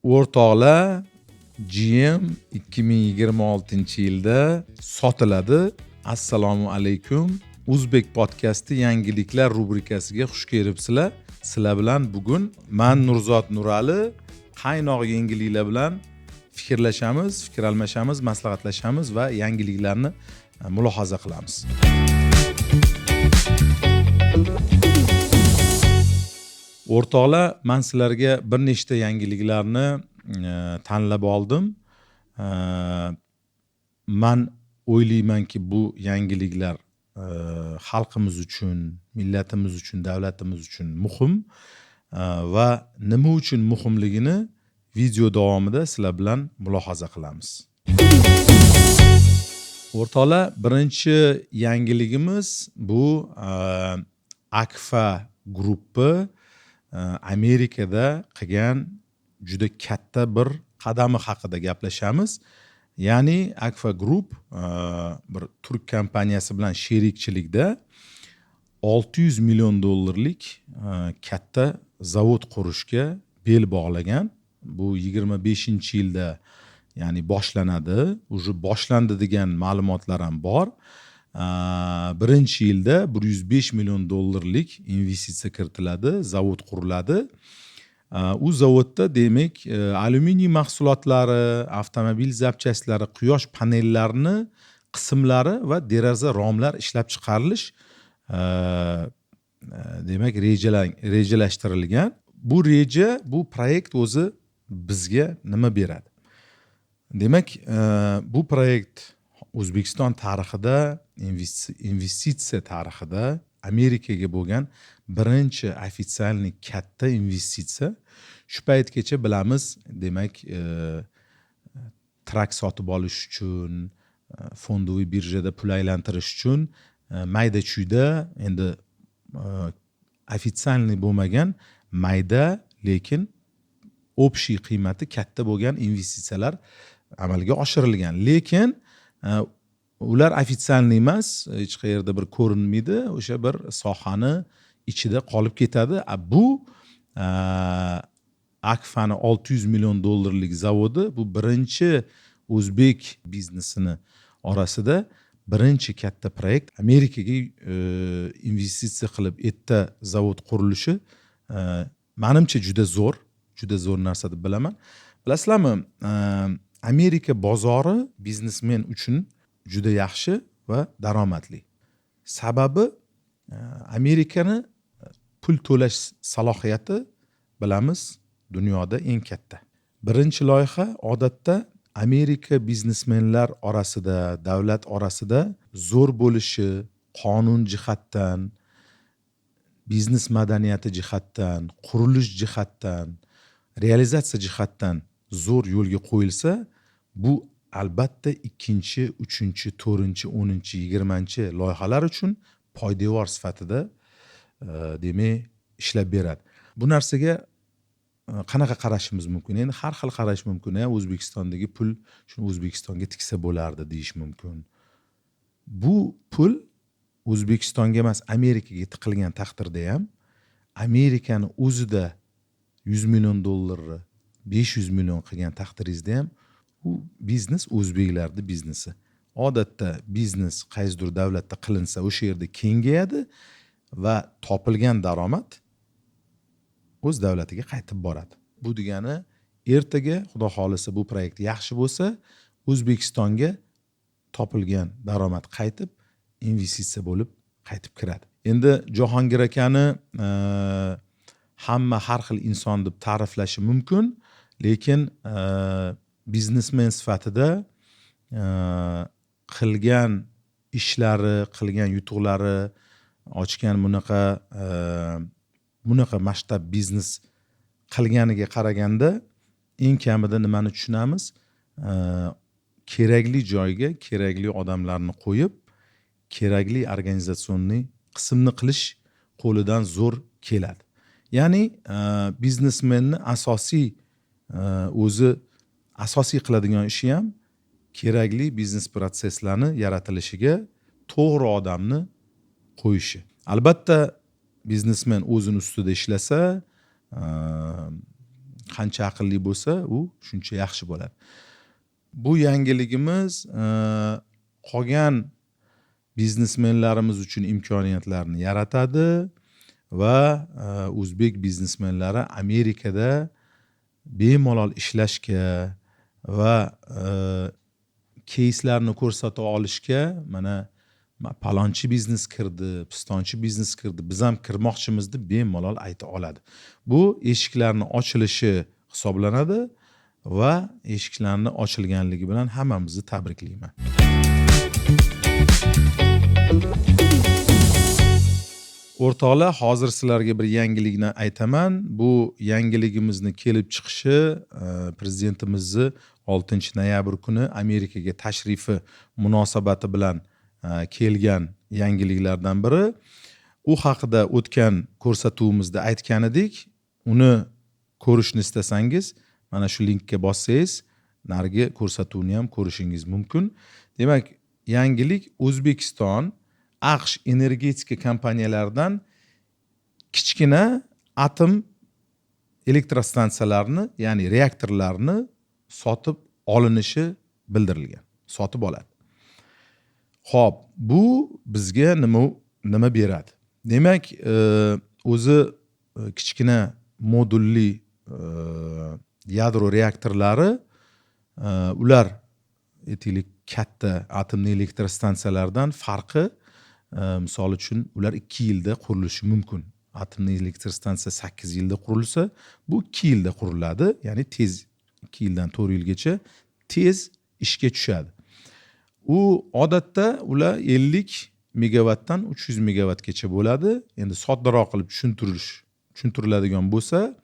O'rtoqlar, GM 2026-yilda sotiladi. Assalomu alaykum. Uzbek podkasti yangiliklar rubrikasiga xush kelibsizlar. Sizlar bilan bugun men Nurzod Nurali qaynoq yangiliklar bilan fikrlashamiz, fikr almashamiz, maslahatlashamiz va yangiliklarni mulohaza qilamiz. O'rtoqlar, men sizlarga bir nechta yangiliklarni tanlab oldim. Men o'ylaymanki, bu yangiliklar xalqimiz uchun, millatimiz uchun, davlatimiz uchun muhim va nima uchun muhimligini video davomida sizlar bilan mulohaza qilamiz. O'rtoqlar, birinchi yangiligimiz bu Akfa guruhi Amerikada qilgan juda katta bir qadami haqida gaplashamiz. Ya'ni Akfa Group bir turk kompaniyasi bilan sherikchilikda $600 million katta zavod qurishga bel bog'lagan. Bu 25-yilda ya'ni boshlanadi. Уже boshlandi degan ma'lumotlar ham bor. Birinchi yilda $105 million investitsiya kiritiladi, zavod quriladi. U zavodda demak alyuminiy mahsulotlari, avtomobil zapchastlari, quyosh panellarini qismlari va deraza romlar ishlab chiqarilish demak rejalashtirilgan. Bu reja, bu proyekt o'zi bizga nima beradi? Demak, bu proyekt O'zbekiston tarixida, investitsiya tarixida Amerikaga bo'lgan birinchi ofitsialniy katta investitsiya. Shu paytgacha bilamiz, demak, trak sotib olish uchun, fondoviy birjada pul aylantirish uchun mayda-chuyda, endi ofitsialniy bo'lmagan mayda, lekin общий qiymati katta bo'lgan investitsiyalar amalga oshirilgan. Lekin ular ofitsialniy emas, hech qayerda bir ko'rinmaydi, o'sha bir sohani ichida qolib ketadi. Bu Akfani $600 million zavodi, bu birinchi o'zbek biznesini orasida birinchi katta proyekt. Amerikaga investitsiya qilib erta zavod qurilishi menimcha juda zo'r narsa deb bilaman. Bilasizlarmi, Amerika bozori biznesmen uchun juda yaxshi va daromadli. Sababi Amerikani pul to'lash salohiyati bilamiz dunyoda eng katta. Birinchi loyiha odatda Amerika biznesmenlar orasida, davlat orasida zo'r bo'lishi, qonun jihatdan, biznes madaniyati jihatdan, qurilish jihatdan, realizatsiya jihatdan zo'r yo'lga qo'yilsa, bu albatta 2-chi, 3-chi, 4-chi, 10-chi, 20-chi loyihalar uchun poydevor sifatida demak ishlab beradi. Bu narsaga qanaqa qarashimiz mumkin? Endi har xil qarash mumkin. O'zbekistondagi pul shuni O'zbekistonga tiksa bo'lardi deyish mumkin. Bu pul O'zbekistonga emas, Amerikaga tiqilgan taqdirda ham Amerikani o'zida $100 million, 500 million qilgan taqdiringizda ham u biznes o'zbeklarning biznesi. Odatda biznes qaysidir davlatda qilinsa, o'sha yerda kengayadi va topilgan daromad o'z davlatiga qaytib boradi. Bu degani ertaga Xudo xolisa bu proyekt yaxshi bo'lsa, O'zbekistonga topilgan daromad qaytib investitsiya bo'lib qaytib kiradi. Endi Jahongir akani hamma har xil inson deb ta'riflashi mumkin, lekin biznesmen sifatida qilgan ishlari, qilgan yutuqlari, ochgan bunaqa masshtab biznes qilganiga qaraganda eng kamida nimani tushunamiz? Kerakli joyga kerakli odamlarni qo'yib, kerakli organizatsionniy qismni qilish qo'lidan zo'r keladi. Ya'ni biznesmenni asosiy qiladigan ishi ham kerakli biznes protsesslarni yaratilishiga to'g'ri odamni qo'yishi. Albatta biznesmen o'zini ustida ishlasa, qancha aqlli bo'lsa, u shuncha yaxshi bo'ladi. Bu yangiligimiz qolgan biznesmenlarimiz uchun imkoniyatlarni yaratadi va o'zbek biznesmenlari Amerikada bemalol ishlashga va keyslarni ko'rsata olishga, mana palonchi biznes kirdi, pistonchi biznes kirdi, biz ham kirmoqchimiz deb bemalol ayta oladi. Bu eshiklarni ochilishi hisoblanadi va eshiklarni ochilganligi bilan hammamizni tabriklayman. O'rtoqlar, hozir sizlarga bir yangilikni aytaman. Bu yangiligimizni kelib chiqishi prezidentimizni 6-noyabr kuni Amerikaga tashrifi munosabati bilan kelgan yangiliklardan biri. U haqida o'tgan ko'rsatuvimizda aytgan edik. Uni ko'rishni istasangiz, mana shu linkka bossangiz, narigi ko'rsatuvni ham ko'rishingiz mumkin. Demak, yangilik O'zbekiston AQSh energetika kompaniyalaridan kichkina atom elektrostansiyalarini, ya'ni reaktorlarni sotib olinishi bildirilgan. Sotib oladi. Xo'p, bu bizga nima beradi? Demak, o'zi kichkina modulli yadro reaktorlari, ular aytaylik katta atomli elektrostansiyalardan farqi, misol uchun ular 2 yilda qurilishi mumkin. Atomli elektrostansiya 8 yilda qurilsa, bu 2 yilda quriladi, ya'ni tez 2 yildan 4 yilgacha tez ishga tushadi. U odatda ular 50 megawattdan 300 megawattgacha bo'ladi. Endi soddaroq qilib tushuntiriladigan bo'lsa,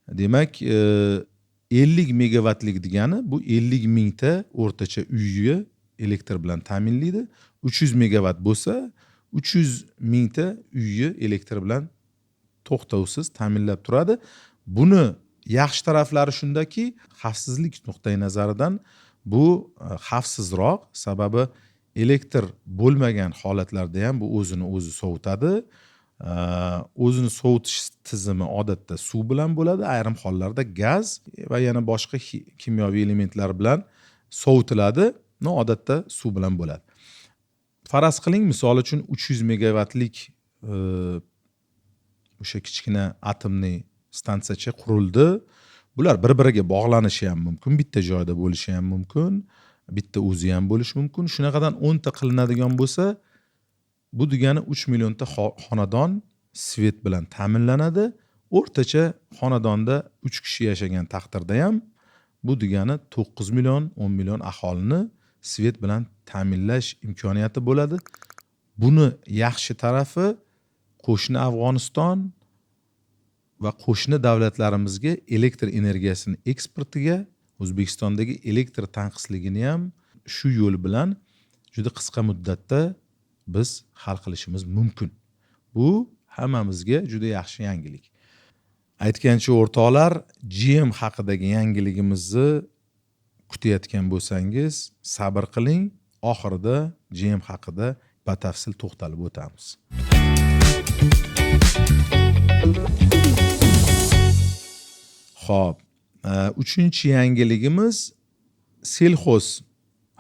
demak 50 megawattlik degani bu 50 mingta o'rtacha uyni elektr bilan ta'minlaydi. 300 megawatt bo'lsa 300 mingta uyni elektr bilan to'xtovsiz ta'minlab turadi. Buni yaxshi taraflari shundaki, xavfsizlik nuqtai nazaridan bu xavfsizroq, sababi elektr bo'lmagan holatlarda ham bu o'zini o'zi sovutadi. O'zini sovutish tizimi odatda suv bilan bo'ladi, ayrim hollarda gaz va yana boshqa kimyoviy elementlar bilan sovutiladi. Odatda suv bilan bo'ladi. Faraz qiling, misol uchun 300 megawattlik o'sha kichkina atomli stansiyacha qurildi. Bular bir-biriga bog'lanishi ham mumkin, bitta joyda bo'lishi ham mumkin, bitta o'zi ham bo'lishi mumkin. Shunaqadan 10 ta qilinadigan bo'lsa, bu degani 3 millionta xonadon svet bilan ta'minlanadi. O'rtacha xonadonda 3 kishi yashagan taqdirda ham bu degani 9 million, 10 million aholini svet bilan ta'minlash imkoniyati bo'ladi. Buni yaxshi tarafi, qo'shni Afg'oniston va qo'shni davlatlarimizga elektr energiyasini eksportiga, O'zbekistondagi elektr tanqisligini ham shu yo'l bilan juda qisqa muddatda biz hal qilishimiz mumkin. Bu hammamizga juda yaxshi yangilik. Aytgancha o'rtoqlar, GM haqidagi yangiligimizni kutayotgan bo'lsangiz, sabr qiling, oxirida GM haqida batafsil to'xtalib o'tamiz. Xo'p, 3-chi yangiligimiz selxoz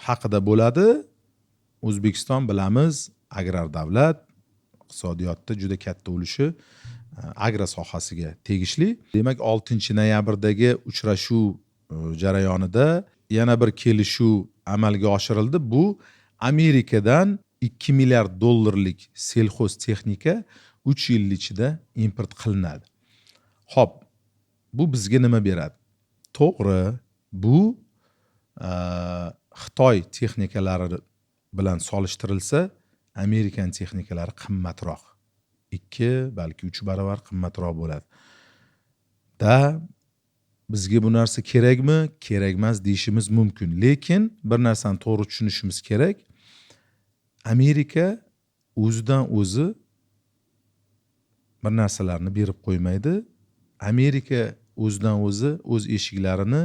haqida bo'ladi. O'zbekiston bilamiz, agrar davlat, iqtisodiyotda juda katta ulushi agro sohasiga tegishli. Demak, 6-noyabrdagi uchrashuv jarayonida yana bir kelishuv amalga oshirildi. Bu Amerikadan 2 milliard dollarlik selxoz texnika 3 yil ichida import qilinadi. Xo'p, bu bizga nima beradi? To'g'ri, bu Xitoy texnikalari bilan solishtirilsa, Amerikan texnikalari qimmatroq. 2, balki 3 barobar qimmatroq bo'ladi. Bizga bu narsa kerakmi? Kerak emas deyishimiz mumkin. Lekin bir narsani to'g'ri tushunishimiz kerak. Amerika o'zidan o'zi bir narsalarni berib qo'ymaydi. Amerika o'zidan o'zi o'z eshiklarini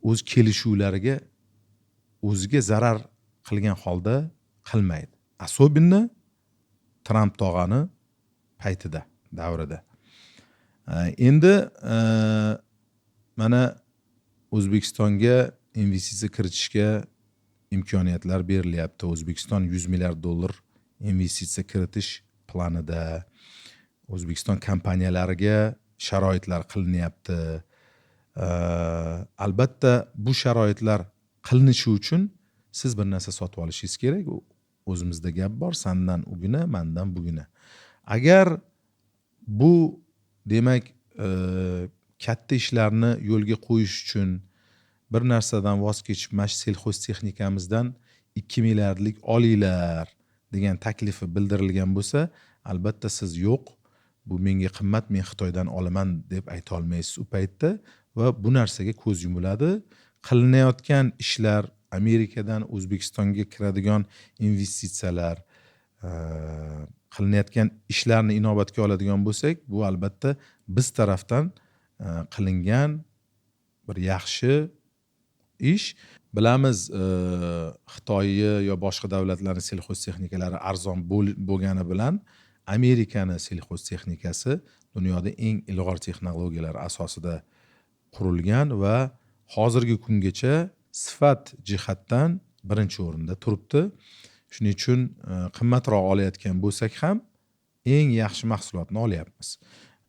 o'z kelishuvlariga o'ziga zarar qilgan holda qilmaydi. Asobinni Trump tog'ani paytida, davrida. Endi mana O'zbekistonga investitsiya kiritishga imkoniyatlar berilyapti. O'zbekiston 100 milliard dollar investitsiya kiritish planida. O'zbekiston kompaniyalariga sharoitlar qilinyapti. Albatta bu sharoitlar qilinishi uchun siz bir narsa sotib olishingiz kerak. O'zimizda gap bor, sandan ugina, mandan bugina. Agar bu demak katta ishlarni yo'lga qo'yish uchun bir narsadan voz kechib, mana shu selxoztexnikamizdan 2 milliardlik olinglar degan taklifi bildirilgan bo'lsa, albatta siz yo'q, bu menga qimmat, men Xitoydan olaman deb ayta olmaysiz u paytda va bu narsaga ko'z yumiladi. Qilinayotgan ishlar, Amerikadan O'zbekistonga kiradigan investitsiyalar, qilinayotgan ishlarni inobatga oladigan bo'lsak, bu albatta biz tarafdan qilingan bir yaxshi ish. Bilamiz, Xitoyni yo boshqa davlatlarning selxoztexnikalari arzon bo'lgani bilan Amerikani selxoztexnikasi dunyoda eng ilg'or texnologiyalar asosida qurilgan va hozirgi kungacha sifat jihatdan birinchi o'rinda turibdi. Shuning uchun qimmatroq olayotgan bo'lsak ham eng yaxshi mahsulotni olyapmiz.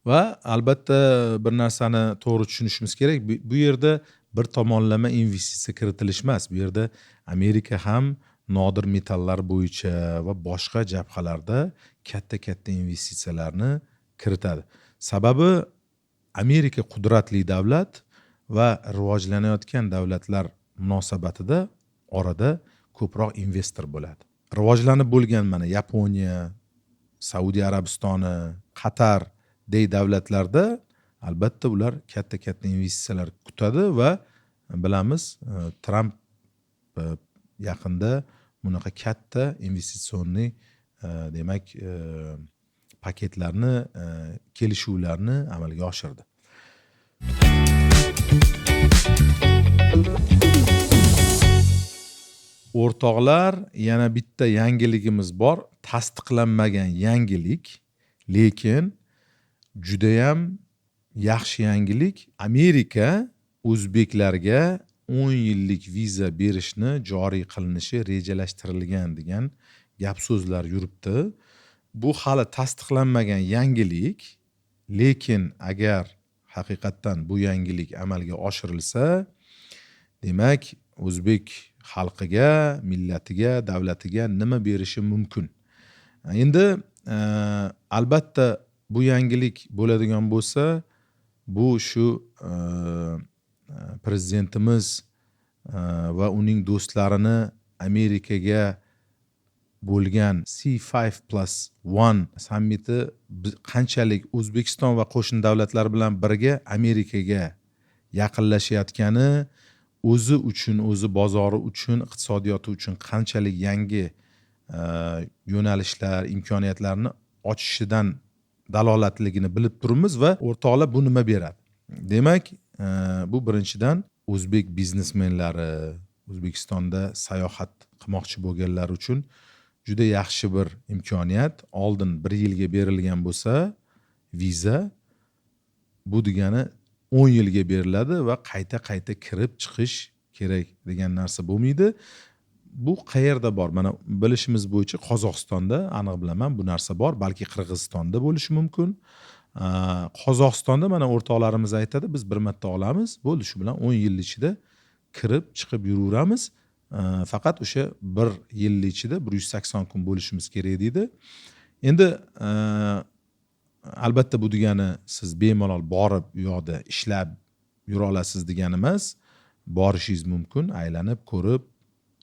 Va albatta bir narsani to'g'ri tushunishimiz kerak. Bu yerda bir tomonlama investitsiya kiritilish emas. Bu yerda Amerika ham nodir metallar bo'yicha va boshqa jabhalarda katta investitsiyalarni kiritadi. Sababi Amerika qudratli davlat va rivojlanayotgan davlatlar munosabatida orada ko'proq investor bo'ladi. Rivojlanib bo'lgan mana Yaponiya, Saudiya Arabistoni, Qatar dey davlatlarda albatta ular katta investitsiyalar kutadi va bilamiz, Trump yaqinda bunaqa katta investitsionniy demak paketlarni, kelishuvlarni amalga oshirdi. O'rtoqlar, yana bitta yangiligimiz bor. Tasdiqlanmagan yangilik, lekin judayam yaxshi yangilik. Amerika o'zbeklarga 10 yillik viza berishni joriy qilinishi rejalashtirilgan degan gap so'zlar yuribdi. Bu hali tasdiqlanmagan yangilik, lekin agar haqiqatdan bu yangilik amalga oshirilsa, demak o'zbek xalqiga, millatiga, davlatiga nima berishi mumkin? Endi albatta bu yangilik bo'ladigan bo'lsa, bu shu prezidentimiz va uning do'stlarini Amerikaga bo'lgan C5+1 sammiti qanchalik O'zbekiston va qo'shni davlatlar bilan birga Amerikaga yaqinlashayotgani, o'zi uchun, o'zi bozori uchun, iqtisodiyoti uchun qanchalik yangi yo'nalishlar, imkoniyatlarni ochishidan dalolatligini bilib turibmiz va o'rtoqlar bu nima beradi? Demak, bu birinchidan o'zbek biznesmenlari, O'zbekistonda sayohat qilmoqchi bo'lganlar uchun juda yaxshi bir imkoniyat. Oldin 1 yilga berilgan bo'lsa viza, bu degani 10 yilga beriladi va qayta kirib chiqish kerak degan narsa bo'lmaydi. Bu qayerda bor? Mana bilishimiz bo'yicha Qozog'istonda aniq bilaman bu narsa bor, balki Qirg'izistonda bo'lishi mumkin. Qozog'istonda mana o'rtoqlarimiz aytadi, biz bir marta olamiz, bo'ldi, shu bilan 10 yil ichida kirib chiqib yuraveramiz. Faqat o'sha 1 yil ichida 180 kun bo'lishimiz kerak deydi. Endi albatta bu degani siz bemalol borib u yoqda ishlab yura olasiz degani emas. Borishingiz mumkin, aylanib ko'rib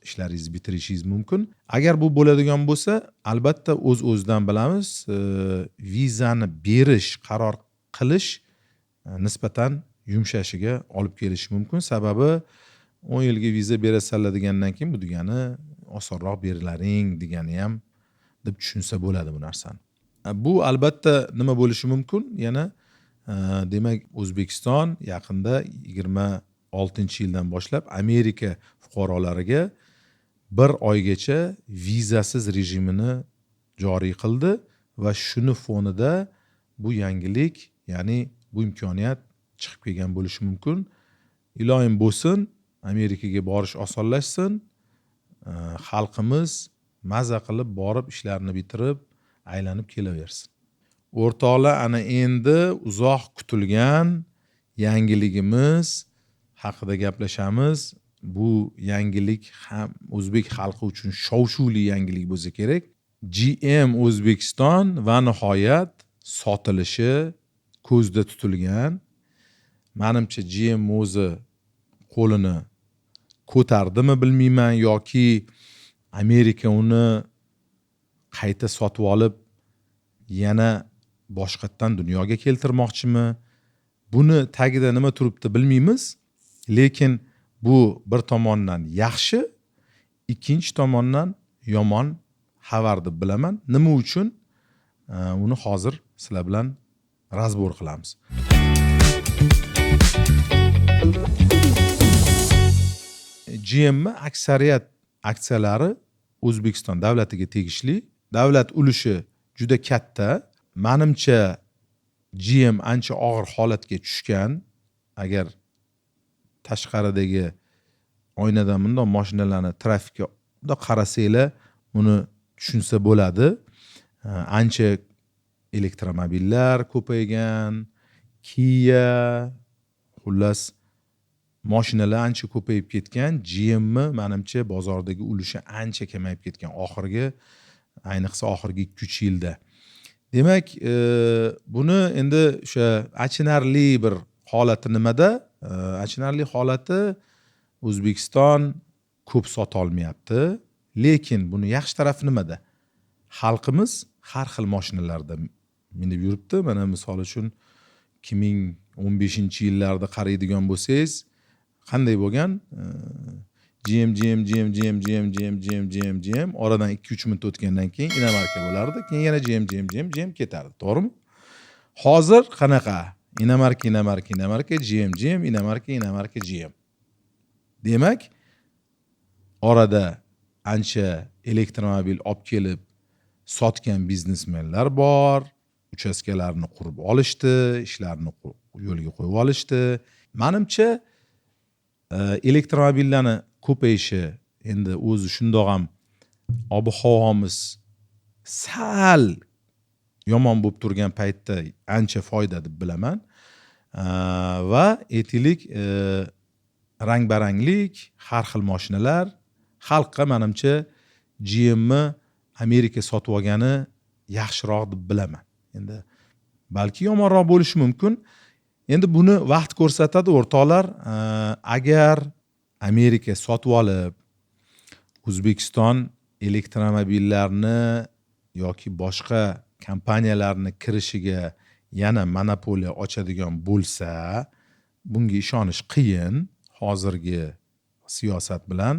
ishlaringizni bitirishingiz mumkin. Agar bu bo'ladigan bo'lsa, albatta o'z-o'zidan bilamiz, vizani berish, qaror qilish nisbatan yumshashiga olib kelishi mumkin. Sababi 10 yilga viza berasanlar degandan keyin bu degani osonroq berilaring degani ham deb tushunsa bo'ladi bu narsani. Bu albatta nima bo'lishi mumkin? Yana demak O'zbekiston yaqinda 26-yildan boshlab Amerika fuqarolariga 1 oygacha vizasiz rejimini joriy qildi va shuni fonida bu yangilik, ya'ni bu imkoniyat chiqib kelgan bo'lishi mumkin. iloyim bo'lsin, Amerikaga borish osonlashsin, xalqimiz maza qilib borib ishlarini bitirib aylanib kelaversin. O'rtoqlar, ana endi uzoq kutilgan yangiligimiz haqida gaplashamiz. Bu yangilik ham o'zbek xalqi uchun shov-shuvli yangilik bo'lsa kerak. GM O'zbekiston va nihoyat sotilishi ko'zda tutilgan. Menimcha GM o'zi qo'lini ko'tardimi bilmayman, yoki Amerika uni qayta sotib olib yana boshqatdan dunyoga keltirmoqchimi? Buni tagida nima turibdi bilmaymiz, lekin bu bir tomondan yaxshi, ikkinchi tomondan yomon xabar deb bilaman. Nima uchun? Uni hozir sizlar bilan razbor qilamiz. GM aksariyat aksiyalari O'zbekiston davlatiga tegishli. Davlat ulushi juda katta. Menimcha GM ancha og'ir holatga tushgan. Agar tashqaridagi oynadan bundoq mashinalarni trafikka qarasanglar, uni tushunsa bo'ladi. Ancha elektromobillar ko'paygan, Kia, xullas mashinalar ancha ko'payib ketgan. GM menimcha bozordagi ulushi ancha kamayib ketgan ayniqsa oxirgi 2-3 yilda. Demak, buni endi o'sha achinarli bir holati nimada? Achinarli holati O'zbekiston ko'p sota olmayapti. Lekin buni yaxshi tarafi nimada? Xalqimiz har xil mashinalarda minib yuribdi. Mana misol uchun 2015-yillarda qaraydigan bo'lsangiz, qanday bo'lgan? GM oradan 2-3 minut o'tgandan keyin Inamarka bo'lardi, keyin yana GM ketardi, to'g'rimi? Hozir qanaqa? Inamarka, GM, Inamarka, GM. Demak, orada ancha elektromobil olib kelib sotgan biznesmenlar bor, uchastkalarni qurib olishdi, ishlarni yo'lga qo'yib olishdi. Menimcha elektromobillarni ko'payishi endi o'zi shundoq ham ob-havomiz sal yomon bo'lib turgan paytda ancha foyda deb bilaman. Va aytaylik, rang-baranglik, har xil mashinalar xalqqa menimcha GM Amerika sotib olgani yaxshiroq deb bilaman. Endi balki yomonroq bo'lishi mumkin. Endi buni vaqt ko'rsatadi, o'rtoqlar. Agar Amerika sotib olib O'zbekiston elektromobillarni yoki boshqa kompaniyalarni kirishiga yana monopoliya ochadigan bo'lsa, bunga ishonish qiyin hozirgi siyosat bilan.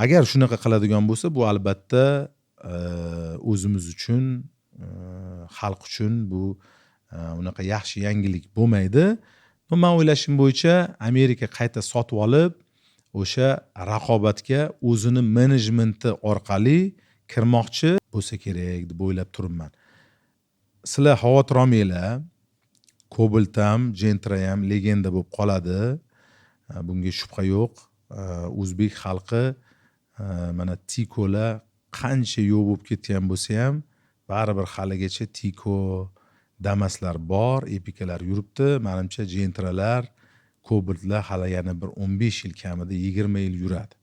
Agar shunaqa qiladigan bo'lsa, bu albatta o'zimiz uchun, xalq uchun bu unaqa yaxshi yangilik bo'lmaydi. Men o'ylashim bo'yicha Amerika qayta sotib olib, o'sha raqobatga o'zini menejmenti orqali kirmoqchi bo'lsa kerak deb o'ylab turibman. Sizlar xavotir olmanglar. Cobalt ham, Gentra ham legenda bo'lib qoladi. Bunga shubha yo'q. O'zbek xalqi mana Tikolar qancha yo'q bo'lib ketgan bo'lsa ham, baribir haligacha Tiko, Damaslar bor, Epikalar yuribdi. Menimcha Gentralar, Cobaltlar hali yana bir 15 yil kamida 20 yil yuradi.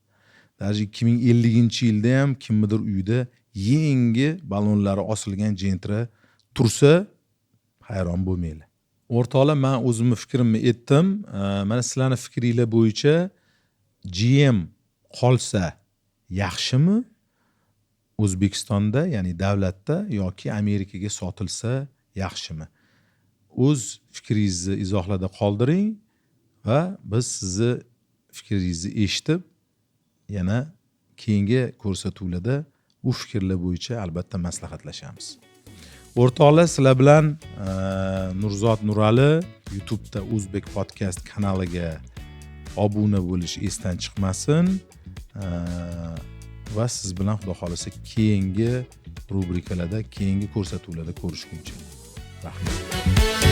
Даже 2050-yilda ham kimnidir uyida yangi ballonlari osilgan Gentra tursa, hayron bo'lmanglar. O'rtoqlar, men o'zimning fikrimni aytdim. Mana sizlarning fikringlar bo'yicha GM qolsa yaxshimi? O'zbekistonda, ya'ni davlatda, yoki Amerikaga sotilsa yaxshimi? O'z fikringizni izohlarda qoldiring va biz sizni fikringizni eshitib, yana keyingi ko'rsatuvlarda u fikrlar bo'yicha albatta maslahatlashamiz. O'rtoqlar, sizlar bilan Nurzod Nurali YouTube'da O'zbek Podcast kanaliga obuna bo'lish esdan chiqmasin. Va siz bilan xudo xolasa keyingi rubrikalarda, keyingi ko'rsatuvlarda ko'rishguncha. Rahmat.